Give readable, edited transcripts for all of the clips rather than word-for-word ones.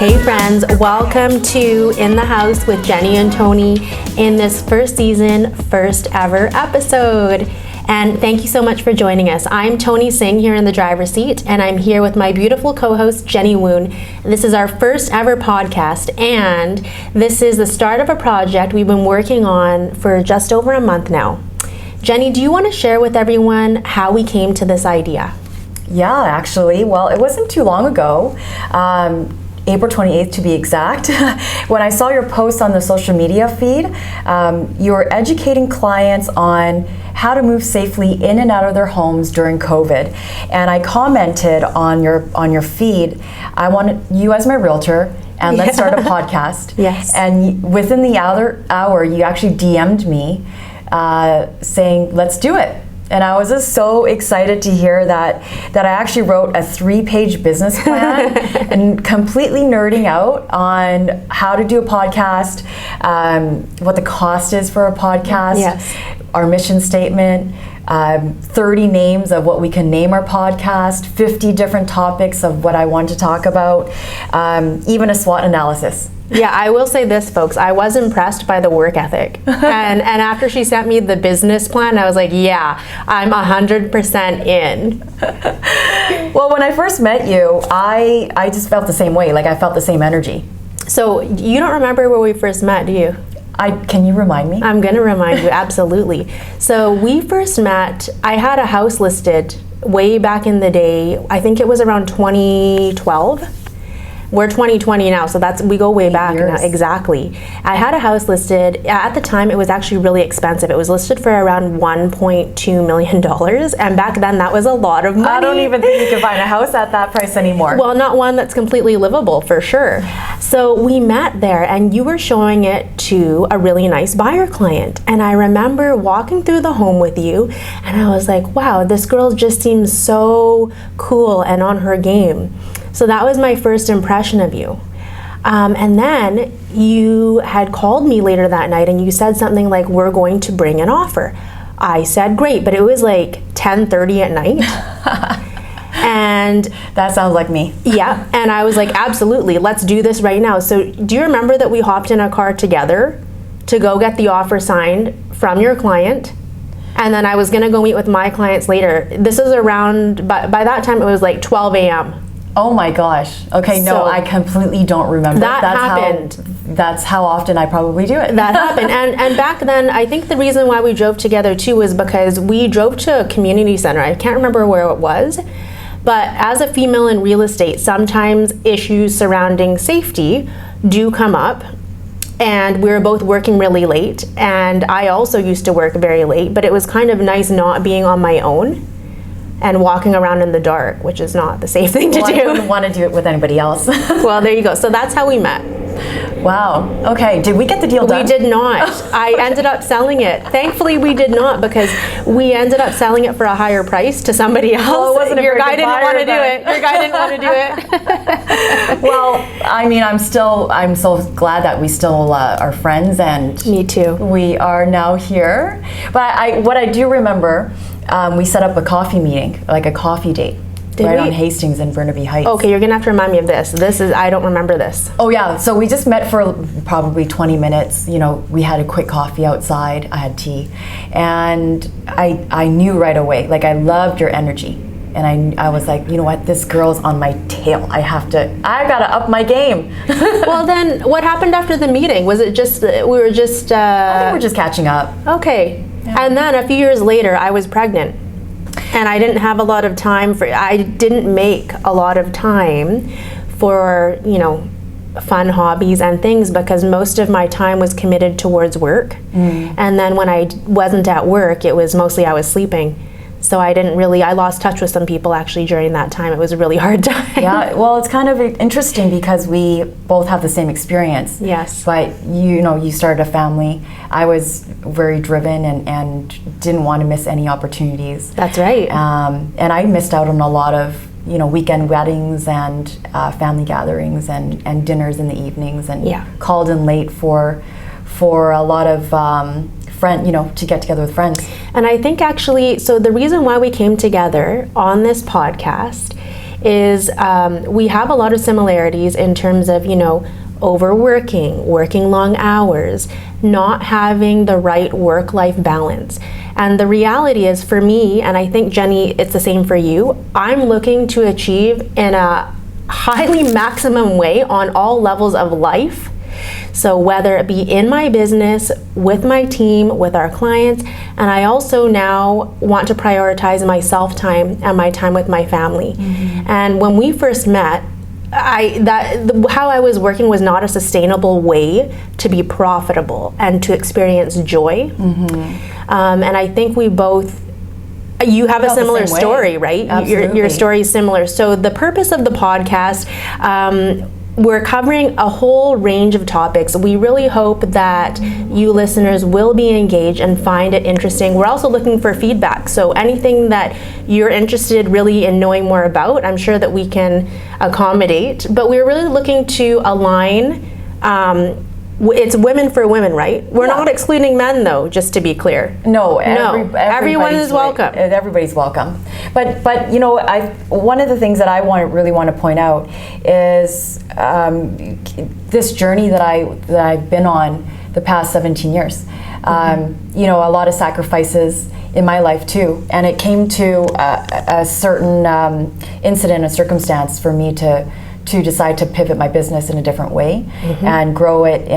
Hey friends, welcome to In the House with Jenny and Toni in this first season, first ever episode. And thank you so much for joining us. I'm Toni Singh here in the driver's seat, and I'm here with my beautiful co-host, Jenny Woon. This is our first ever podcast, and this is the start of a project we've been working on for just over a month now. Jenny, do you want to share with everyone how we came to this idea? Yeah, actually, well, it wasn't too long ago, April 28th to be exact, when I saw your post on the social media feed. You were educating clients on how to move safely in and out of their homes during COVID. And I commented on your feed, I want you as my realtor, and let's start a podcast. Yes. And within the hour, you actually DM'd me saying, let's do it. And I was just so excited to hear that I actually wrote a 3-page business plan and completely nerding out on how to do a podcast, what the cost is for a podcast, yes, our mission statement, 30 names of what we can name our podcast, 50 different topics of what I want to talk about, even a SWOT analysis. Yeah, I will say this, folks. I was impressed by the work ethic. And after she sent me the business plan, I was like, yeah, I'm 100% in. Well, when I first met you, I just felt the same way. Like, I felt the same energy. So you don't remember where we first met, do you? Can you remind me? I'm going to remind you, absolutely. So we first met, I had a house listed way back in the day. I think it was around 2012. We're 2020 now, so we go way back now. Exactly. I had a house listed. At the time, it was actually really expensive. It was listed for around $1.2 million, and back then that was a lot of money. I don't even think you can find a house at that price anymore. Well, not one that's completely livable, for sure. So we met there, and you were showing it to a really nice buyer client. And I remember walking through the home with you, and I was like, wow, this girl just seems so cool and on her game. So that was my first impression of you. And then you had called me later that night and you said something like, we're going to bring an offer. I said, great, but it was like 10:30 at night. And that sounds like me. Yeah, and I was like, absolutely, let's do this right now. So do you remember that we hopped in a car together to go get the offer signed from your client? And then I was gonna go meet with my clients later. This is around, by that time it was like 12 a.m. Oh my gosh. Okay, no, So I completely don't remember. That happened. That's how often I probably do it. That happened. And back then, I think the reason why we drove together too was because we drove to a community center. I can't remember where it was. But as a female in real estate, sometimes issues surrounding safety do come up. And we were both working really late. And I also used to work very late. But it was kind of nice not being on my own and walking around in the dark, which is not the safe thing to do. I wouldn't want to do it with anybody else. Well, there you go. So that's how we met. Wow. Okay. Did we get the deal done? We did not. I ended up selling it. Thankfully, we did not, because we ended up selling it for a higher price to somebody else. Well, it wasn't Your guy didn't want to do then. it. Your guy didn't want to do it. Well, I mean, I'm so glad that we still are friends, and Me too. we are now here. But what I do remember, we set up a coffee meeting, like a coffee date. Did right we? on Hastings and Burnaby Heights. Okay, you're gonna have to remind me of this. I don't remember this. Oh yeah, so we just met for probably 20 minutes. You know, we had a quick coffee outside. I had tea, and I knew right away. Like, I loved your energy, and I was like, you know what, this girl's on my tail. I gotta up my game. Well, then, what happened after the meeting? Was it just we were just? I think we're just catching up. Okay, Yeah. And then a few years later, I was pregnant. And I didn't have a lot of time I didn't make a lot of time for, fun hobbies and things, because most of my time was committed towards work. And then when I wasn't at work, it was mostly I was sleeping. So I lost touch with some people actually during that time. It was a really hard time. Yeah, well, it's kind of interesting because we both have the same experience. Yes. But you started a family. I was very driven and didn't want to miss any opportunities. That's right. And I missed out on a lot of weekend weddings and family gatherings and dinners in the evenings, and called in late for a lot of to get together with friends. And I think actually, so the reason why we came together on this podcast is we have a lot of similarities in terms of, overworking, working long hours, not having the right work-life balance. And the reality is, for me, and I think Jenny, it's the same for you, I'm looking to achieve in a highly maximum way on all levels of life. So whether it be in my business, with my team, with our clients, and I also now want to prioritize my self-time and my time with my family. And when we first met, how I was working was not a sustainable way to be profitable and to experience joy. And I think we both, you have a similar story, right? Your story is similar. So the purpose of the podcast, we're covering a whole range of topics. We really hope that you listeners will be engaged and find it interesting. We're also looking for feedback. So anything that you're interested really in knowing more about, I'm sure that we can accommodate. But we're really looking to align, it's women for women, right? We're not excluding men, though, just to be clear. No, everyone is welcome. Everybody's welcome. But one of the things that I really want to point out is this journey that I've been on the past 17 years. A lot of sacrifices in my life too, and it came to a certain incident, a circumstance for me to decide to pivot my business in a different way and grow it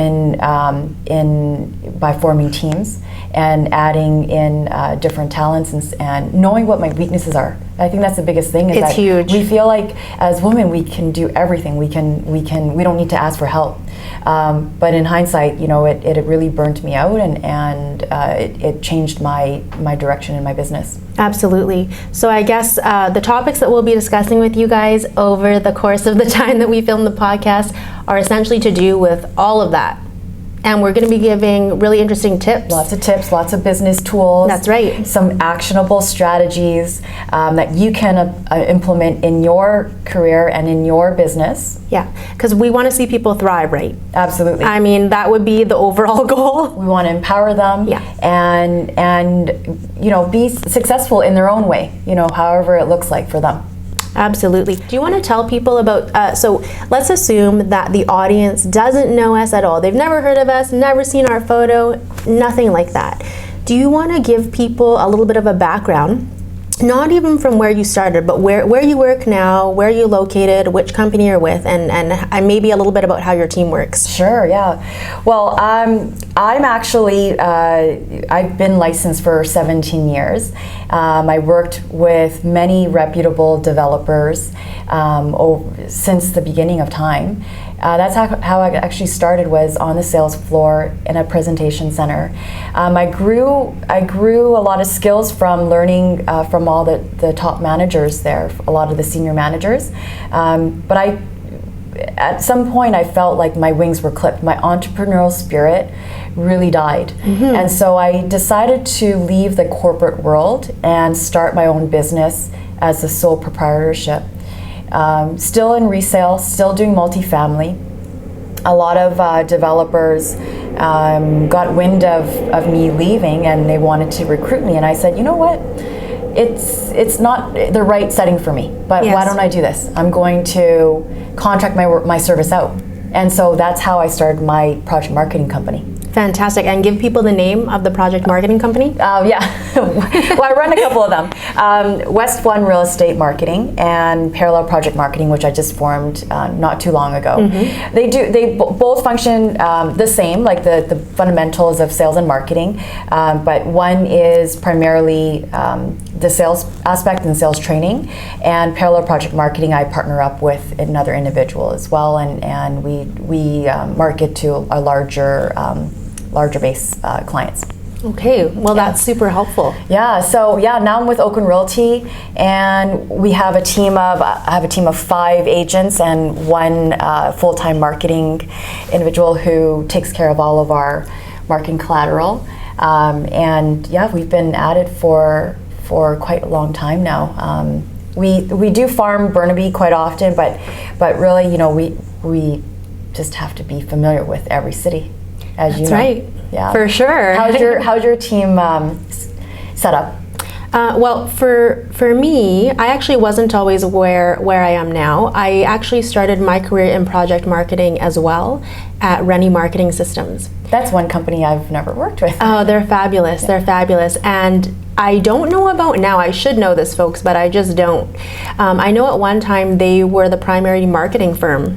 by forming teams and adding in different talents and knowing what my weaknesses are. I think that's the biggest thing. Is it's that huge. We feel like as women we can do everything. We don't need to ask for help. But in hindsight, it really burnt me out and it changed my direction in my business. Absolutely. So I guess the topics that we'll be discussing with you guys over the course of the time that we film the podcast are essentially to do with all of that. And we're going to be giving really interesting tips. Lots of tips, lots of business tools. That's right. Some actionable strategies that you can implement in your career and in your business. Yeah, because we want to see people thrive, right? Absolutely. I mean, that would be the overall goal. We want to empower them, and be successful in their own way, however it looks like for them. Absolutely. Do you want to tell people about, so let's assume that the audience doesn't know us at all. They've never heard of us, never seen our photo, nothing like that. Do you want to give people a little bit of a background, not even from where you started, but where you work now, where you're located, which company you're with, and maybe a little bit about how your team works? Sure, yeah. Well, I'm actually, I've been licensed for 17 years. I worked with many reputable developers since the beginning of time. That's how I actually started, was on the sales floor in a presentation center. I grew a lot of skills from learning from all the top managers there, a lot of the senior managers. But at some point I felt like my wings were clipped. My entrepreneurial spirit really died. And so I decided to leave the corporate world and start my own business as a sole proprietorship. Still in resale, still doing multifamily. A lot of developers got wind of me leaving and they wanted to recruit me, and I said, you know what? It's not the right setting for me, but why don't I do this? I'm going to contract my service out. And so that's how I started my project marketing company. Fantastic. And give people the name of the project marketing company? Yeah. Well, I run a couple of them. West One Real Estate Marketing and Parallel Project Marketing, which I just formed not too long ago. They both function the same, like the fundamentals of sales and marketing, but one is primarily the sales aspect and sales training, and Parallel Project Marketing I partner up with another individual as well, and we market to a larger base clients. Okay, well that's super helpful. Yeah, so now I'm with Oakland Realty, and I have a team of 5 agents and 1 full-time marketing individual who takes care of all of our marketing collateral. And we've been at it for quite a long time now. We do farm Burnaby quite often, but really, we just have to be familiar with every city, as you know. That's right. Yeah, for sure. How's your team set up? Well, for me, I actually wasn't always where I am now. I actually started my career in project marketing as well at Rennie Marketing Systems. That's one company I've never worked with. Oh, they're fabulous. They're fabulous. And I don't know about now. I should know this, folks, but I just don't. I know at one time they were the primary marketing firm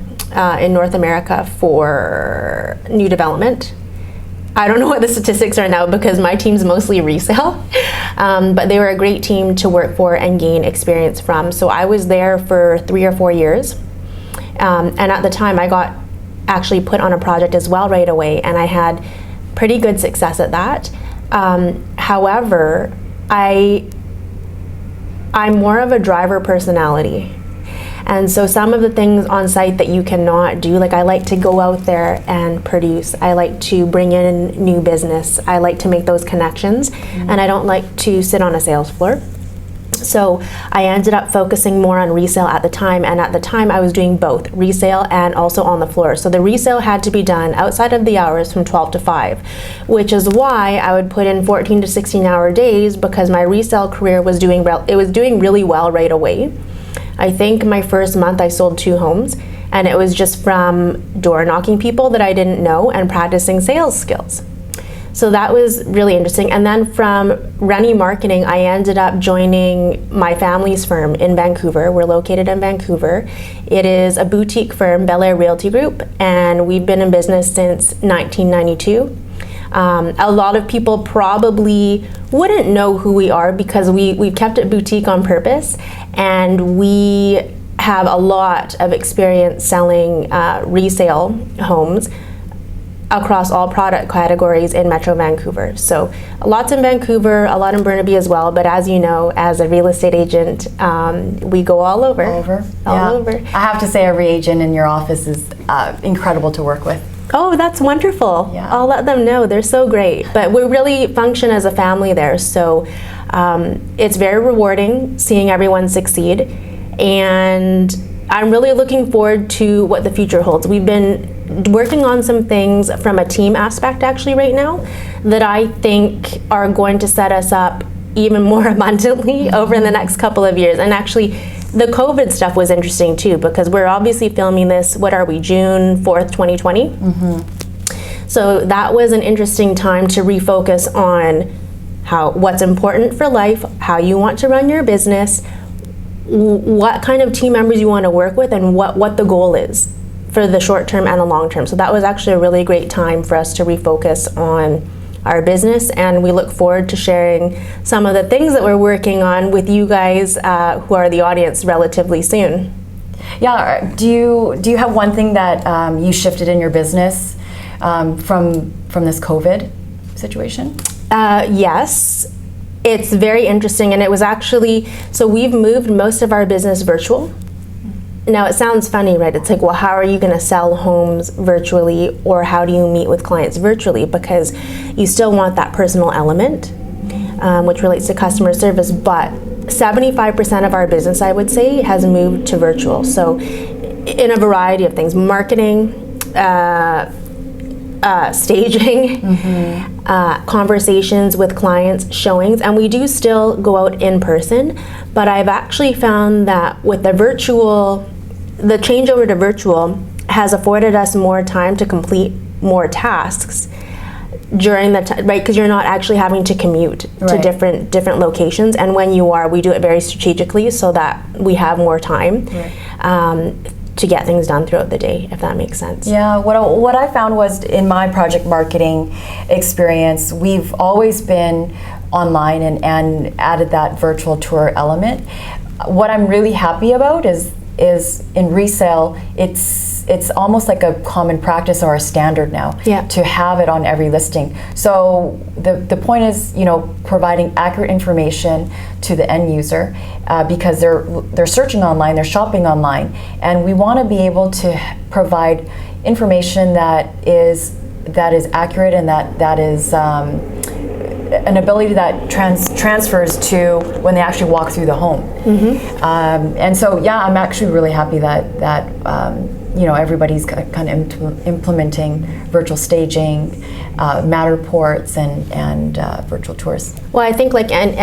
in North America for new development. I don't know what the statistics are now because my team's mostly resale, but they were a great team to work for and gain experience from. So I was there for 3 or 4 years, and at the time I got actually put on a project as well right away, and I had pretty good success at that. However, I'm more of a driver personality. And so some of the things on site that you cannot do, like I like to go out there and produce. I like to bring in new business. I like to make those connections, and I don't like to sit on a sales floor. So I ended up focusing more on resale at the time, and at the time I was doing both resale and also on the floor. So the resale had to be done outside of the hours from 12 to 5, which is why I would put in 14 to 16-hour days, because my resale career was doing really well right away. I think my first month I sold 2 homes, and it was just from door knocking people that I didn't know and practicing sales skills. So that was really interesting. And then from Rennie Marketing, I ended up joining my family's firm in Vancouver. We're located in Vancouver. It is a boutique firm, Bel Air Realty Group, and we've been in business since 1992. A lot of people probably wouldn't know who we are because we've kept it boutique on purpose, and we have a lot of experience selling resale homes across all product categories in Metro Vancouver. So lots in Vancouver, a lot in Burnaby as well, but as you know, as a real estate agent, we go all over. All over. I have to say every agent in your office is incredible to work with. Oh, that's wonderful. Yeah. I'll let them know. They're so great. But we really function as a family there. So it's very rewarding seeing everyone succeed. And I'm really looking forward to what the future holds. We've been working on some things from a team aspect actually right now that I think are going to set us up even more abundantly over in the next couple of years. And actually, the COVID stuff was interesting too, because we're obviously filming this, what are we, June 4th, 2020? So that was an interesting time to refocus on what's important for life, how you want to run your business, what kind of team members you want to work with, and what the goal is for the short term and the long term. So that was actually a really great time for us to refocus on our business, and we look forward to sharing some of the things that we're working on with you guys who are the audience relatively soon. Yeah, do you have one thing that you shifted in your business from this COVID situation? Yes, it's very interesting, and it was actually, so we've moved most of our business virtual. Now it sounds funny, right? It's like, well, how are you going to sell homes virtually, or how do you meet with clients virtually? Because you still want that personal element, which relates to customer service, but 75% of our business, I would say, has moved to virtual. So in a variety of things, marketing, staging, conversations with clients, showings, and we do still go out in person, but I've actually found that with the changeover to virtual has afforded us more time to complete more tasks during the time, right? Because you're not actually having to commute to different locations, and when you are, we do it very strategically so that we have more time to get things done throughout the day, if that makes sense. Yeah, what I found was in my project marketing experience, we've always been online and added that virtual tour element. What I'm really happy about is in resale, it's almost like a common practice or a standard now to have it on every listing. So the point is, providing accurate information to the end user because they're searching online, they're shopping online, and we want to be able to provide information that is accurate and that is an ability that transfers to when they actually walk through the home. And so, yeah, I'm actually really happy that everybody's kind of implementing virtual staging, Matterports, and virtual tours. Well, I think like in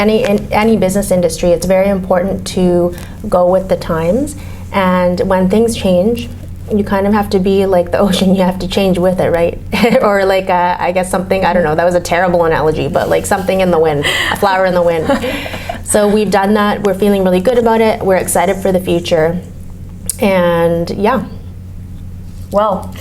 any business industry, it's very important to go with the times. And when things change, you kind of have to be like the ocean, you have to change with it, right? Or like, I guess something, I don't know, that was a terrible analogy, but like something in the wind, a flower in the wind. So we've done that, we're feeling really good about it, we're excited for the future, and yeah. Well,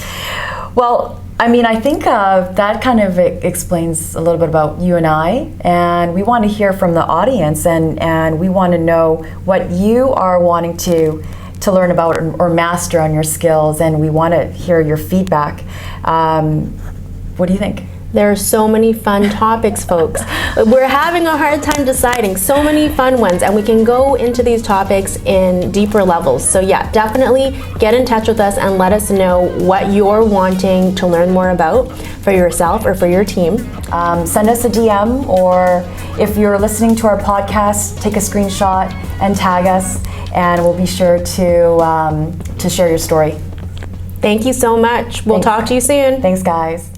I mean, I think that kind of explains a little bit about you and I, and we want to hear from the audience, and we want to know what you are wanting to learn about or master on your skills, and we want to hear your feedback. What do you think? There are so many fun topics, folks. We're having a hard time deciding. So many fun ones, and we can go into these topics in deeper levels. So yeah, definitely get in touch with us and let us know what you're wanting to learn more about for yourself or for your team. Send us a DM, or if you're listening to our podcast, take a screenshot and tag us, and we'll be sure to share your story. Thank you so much. We'll talk to you soon. Thanks, guys.